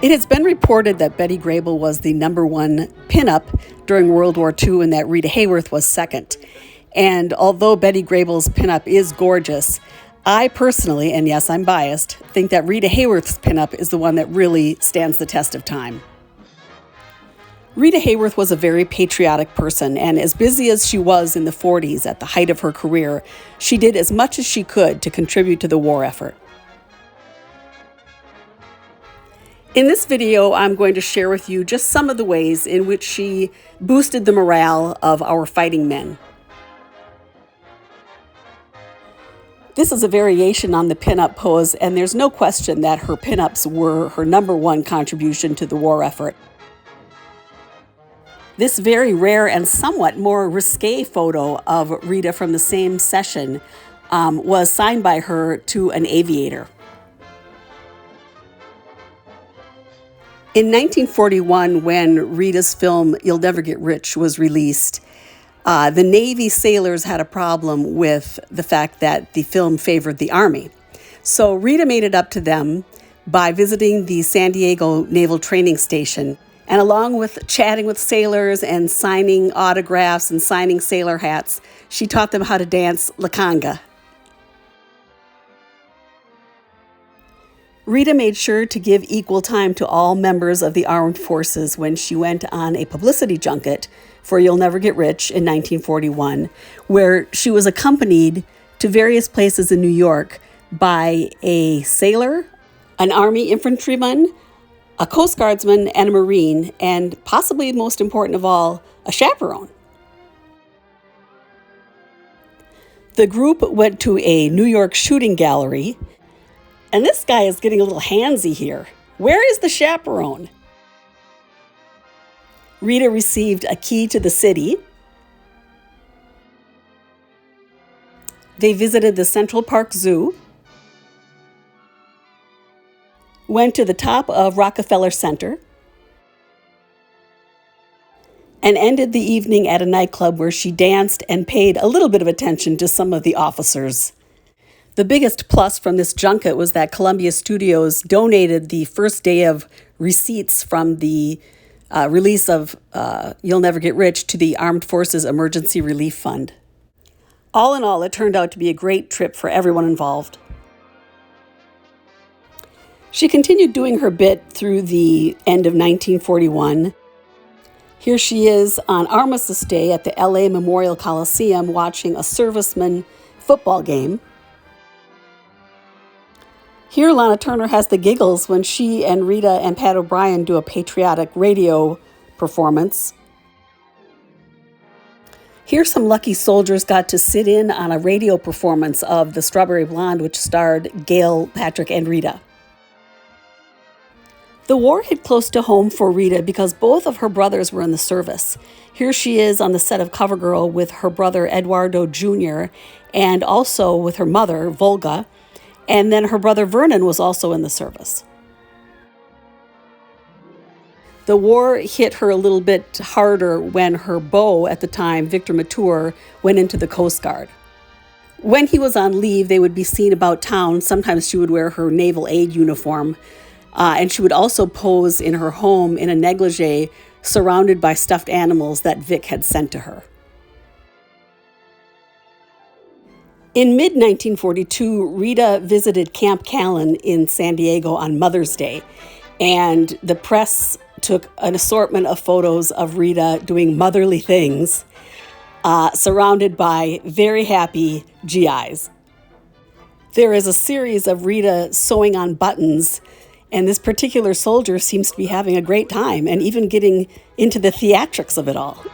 It has been reported that Betty Grable was the #1 pinup during World War II and that Rita Hayworth was second. And although Betty Grable's pinup is gorgeous, I personally, and yes, I'm biased, think that Rita Hayworth's pinup is the one that really stands the test of time. Rita Hayworth was a very patriotic person, and as busy as she was in the 40s at the height of her career, she did as much as she could to contribute to the war effort. In this video, I'm going to share with you just some of the ways in which she boosted the morale of our fighting men. This is a variation on the pinup pose, and there's no question that her pinups were her #1 contribution to the war effort. This very rare and somewhat more risque photo of Rita from the same session was signed by her to an aviator. In 1941, when Rita's film You'll Never Get Rich was released, the Navy sailors had a problem with the fact that the film favored the Army. So Rita made it up to them by visiting the San Diego Naval Training Station, and along with chatting with sailors and signing autographs and signing sailor hats, she taught them how to dance La Conga. Rita made sure to give equal time to all members of the armed forces when she went on a publicity junket for You'll Never Get Rich in 1941, where she was accompanied to various places in New York by a sailor, an Army infantryman, a Coast Guardsman, and a Marine, and possibly most important of all, a chaperone. The group went to a New York shooting gallery. And this guy is getting a little handsy here. Where is the chaperone? Rita received a key to the city. They visited the Central Park Zoo, went to the top of Rockefeller Center, and ended the evening at a nightclub where she danced and paid a little bit of attention to some of the officers. The biggest plus from this junket was that Columbia Studios donated the first day of receipts from the release of You'll Never Get Rich to the Armed Forces Emergency Relief Fund. All in all, it turned out to be a great trip for everyone involved. She continued doing her bit through the end of 1941. Here she is on Armistice Day at the LA Memorial Coliseum watching a serviceman football game. Here, Lana Turner has the giggles when she and Rita and Pat O'Brien do a patriotic radio performance. Here, some lucky soldiers got to sit in on a radio performance of The Strawberry Blonde, which starred Gail, Patrick, and Rita. The war hit close to home for Rita because both of her brothers were in the service. Here she is on the set of CoverGirl with her brother Eduardo Jr. and also with her mother, Volga. And then her brother Vernon was also in the service. The war hit her a little bit harder when her beau at the time, Victor Mature, went into the Coast Guard. When he was on leave, they would be seen about town. Sometimes she would wear her naval aide uniform, and she would also pose in her home in a negligee surrounded by stuffed animals that Vic had sent to her. In mid-1942, Rita visited Camp Callan in San Diego on Mother's Day, and the press took an assortment of photos of Rita doing motherly things, surrounded by very happy GIs. There is a series of Rita sewing on buttons, and this particular soldier seems to be having a great time and even getting into the theatrics of it all.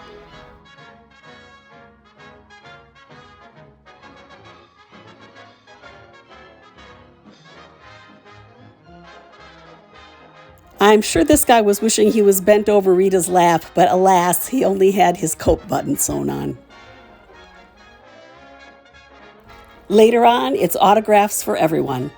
I'm sure this guy was wishing he was bent over Rita's lap, but alas, he only had his coat button sewn on. Later on, it's autographs for everyone.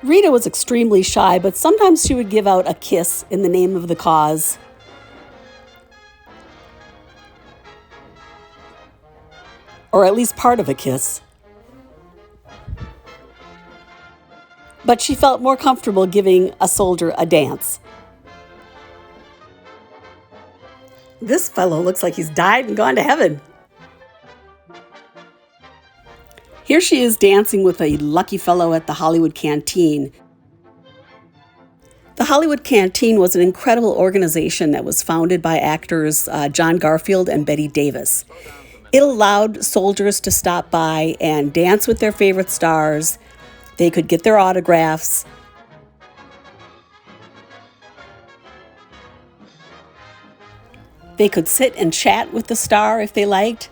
Rita was extremely shy, but sometimes she would give out a kiss in the name of the cause. or at least part of a kiss. But she felt more comfortable giving a soldier a dance. This fellow looks like he's died and gone to heaven. Here she is dancing with a lucky fellow at the Hollywood Canteen. The Hollywood Canteen was an incredible organization that was founded by actors John Garfield and Bette Davis. It allowed soldiers to stop by and dance with their favorite stars. They could get their autographs. They could sit and chat with the star if they liked.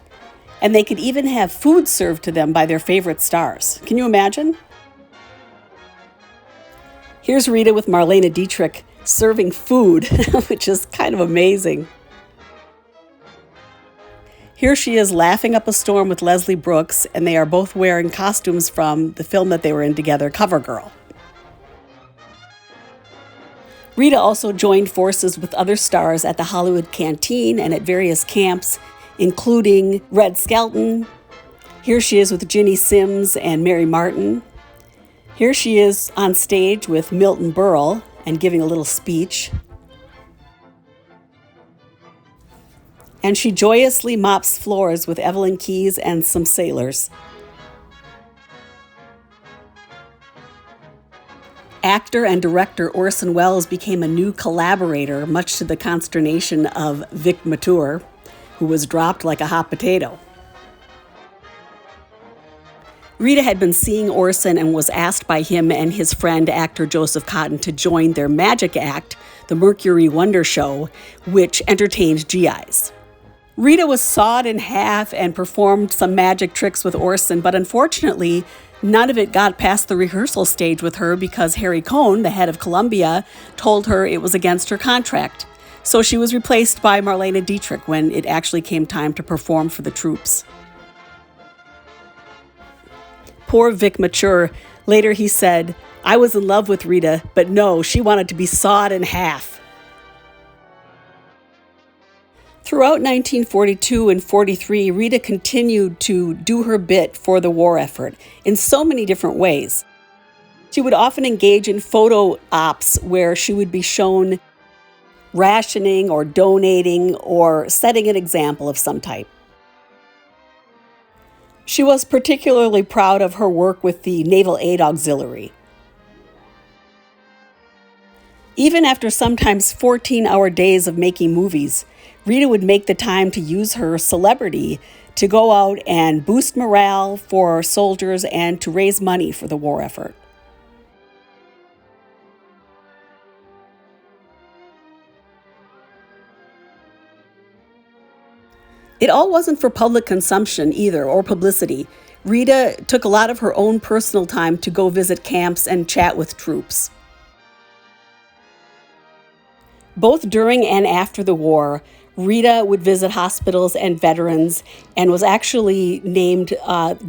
And they could even have food served to them by their favorite stars. Can you imagine? Here's Rita with Marlene Dietrich serving food, which is kind of amazing. Here she is laughing up a storm with Leslie Brooks, and they are both wearing costumes from the film that they were in together, CoverGirl. Rita also joined forces with other stars at the Hollywood Canteen and at various camps, including Red Skelton. Here she is with Ginny Simms and Mary Martin. Here she is on stage with Milton Berle and giving a little speech. And she joyously mops floors with Evelyn Keyes and some sailors. Actor and director Orson Welles became a new collaborator, much to the consternation of Vic Mature, who was dropped like a hot potato. Rita had been seeing Orson and was asked by him and his friend, actor Joseph Cotten, to join their magic act, the Mercury Wonder Show, which entertained GIs. Rita was sawed in half and performed some magic tricks with Orson, but unfortunately, none of it got past the rehearsal stage with her because Harry Cohn, the head of Columbia, told her it was against her contract. So she was replaced by Marlene Dietrich when it actually came time to perform for the troops. Poor Vic Mature. Later he said, "I was in love with Rita, but no, she wanted to be sawed in half." Throughout 1942 and 43, Rita continued to do her bit for the war effort in so many different ways. She would often engage in photo ops where she would be shown rationing or donating or setting an example of some type. She was particularly proud of her work with the Naval Aid Auxiliary. Even after sometimes 14-hour days of making movies, Rita would make the time to use her celebrity to go out and boost morale for soldiers and to raise money for the war effort. It all wasn't for public consumption either, or publicity. Rita took a lot of her own personal time to go visit camps and chat with troops. Both during and after the war, Rita would visit hospitals and veterans and was actually named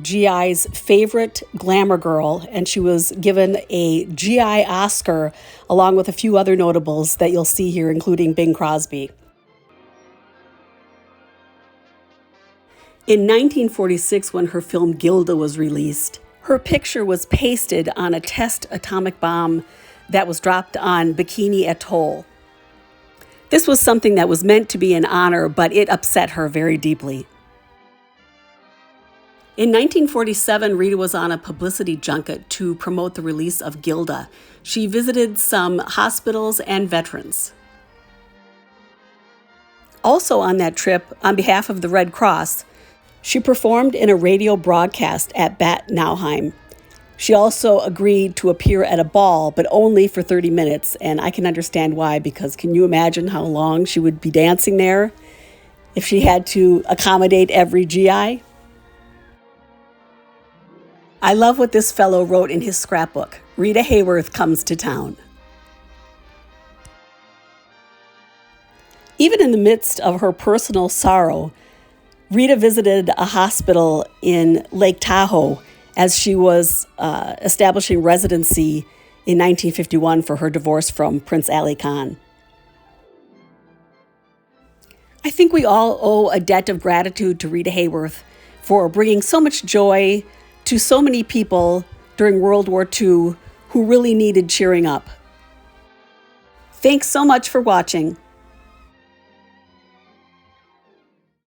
GI's favorite glamour girl, and she was given a GI Oscar along with a few other notables that you'll see here, including Bing Crosby. In 1946, when her film Gilda was released, her picture was pasted on a test atomic bomb that was dropped on Bikini Atoll. This was something that was meant to be an honor, but it upset her very deeply. In 1947, Rita was on a publicity junket to promote the release of Gilda. She visited some hospitals and veterans. Also on that trip, on behalf of the Red Cross, she performed in a radio broadcast at Bad Nauheim. She also agreed to appear at a ball, but only for 30 minutes, and I can understand why, because can you imagine how long she would be dancing there if she had to accommodate every GI? I love what this fellow wrote in his scrapbook. Rita Hayworth comes to town. Even in the midst of her personal sorrow, Rita visited a hospital in Lake Tahoe as she was establishing residency in 1951 for her divorce from Prince Ali Khan. I think we all owe a debt of gratitude to Rita Hayworth for bringing so much joy to so many people during World War II who really needed cheering up. Thanks so much for watching.